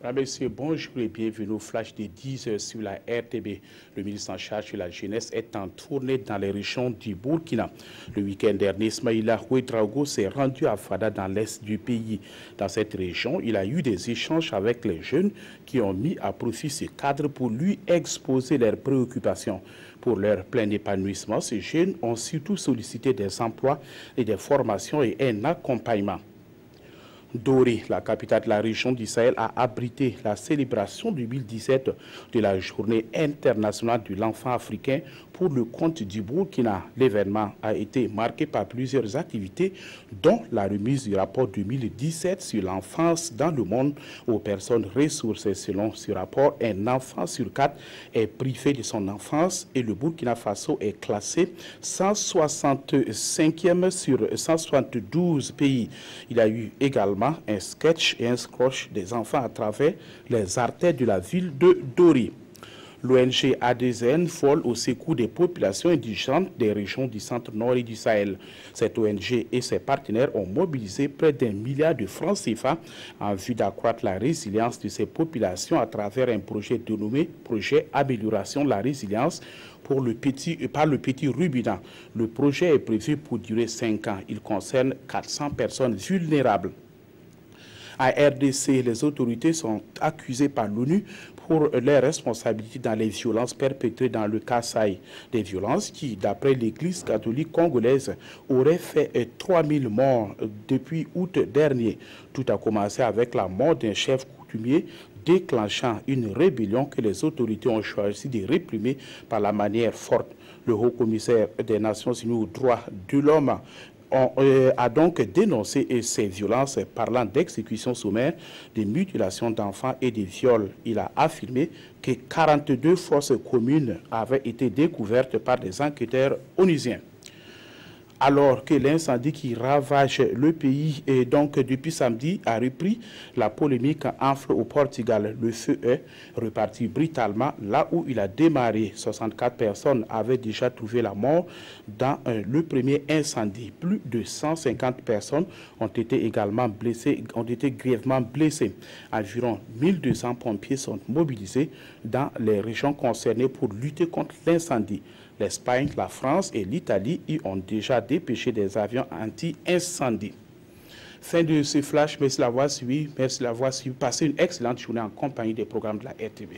Messieurs, bonjour et bienvenue au flash de 10 heures sur la RTB. Le ministre en charge de la jeunesse est en tournée dans les régions du Burkina. Le week-end dernier, Ismaïla Ouedraogo s'est rendu à Fada dans l'est du pays. Dans cette région, il a eu des échanges avec les jeunes qui ont mis à profit ce cadre pour lui exposer leurs préoccupations. Pour leur plein épanouissement, ces jeunes ont surtout sollicité des emplois et des formations et un accompagnement. Doré, la capitale de la région du Sahel, a abrité la célébration 2017 de la Journée internationale de l'enfant africain pour le compte du Burkina. L'événement a été marqué par plusieurs activités, dont la remise du rapport 2017 sur l'enfance dans le monde aux personnes ressourcées. Selon ce rapport, un enfant sur 4 est privé de son enfance et le Burkina Faso est classé 165e sur 172 pays. Il y a eu également un sketch et un scotch des enfants à travers les artères de la ville de Dori. L'ONG ADZN vole au secours des populations indigènes des régions du centre-nord et du Sahel. Cette ONG et ses partenaires ont mobilisé près d'1 milliard de francs CFA en vue d'accroître la résilience de ces populations à travers un projet dénommé Projet Amélioration de la résilience par le petit Rubina. Le projet est prévu pour durer 5 ans. Il concerne 400 personnes vulnérables. À RDC, les autorités sont accusées par l'ONU pour leurs responsabilités dans les violences perpétrées dans le Kasaï. Des violences qui, d'après l'Église catholique congolaise, auraient fait 3000 morts depuis août dernier. Tout a commencé avec la mort d'un chef coutumier déclenchant une rébellion que les autorités ont choisi de réprimer par la manière forte. Le haut-commissaire des Nations Unies aux droits de l'homme a donc dénoncé ces violences parlant d'exécutions sommaires, de mutilations d'enfants et de viols. Il a affirmé que 42 fosses communes avaient été découvertes par des enquêteurs onusiens. Alors que l'incendie qui ravage le pays et donc depuis samedi a repris, la polémique enfle au Portugal. Le feu est reparti brutalement là où il a démarré. 64 personnes avaient déjà trouvé la mort dans le premier incendie. Plus de 150 personnes ont été également blessées, ont été grièvement blessées. Environ 1200 pompiers sont mobilisés dans les régions concernées pour lutter contre l'incendie. L'Espagne, la France et l'Italie y ont déjà dépêché des avions anti-incendie. Fin de ce flash, merci de l'avoir suivi. Merci de l'avoir suivi. Passez une excellente journée en compagnie des programmes de la RTB.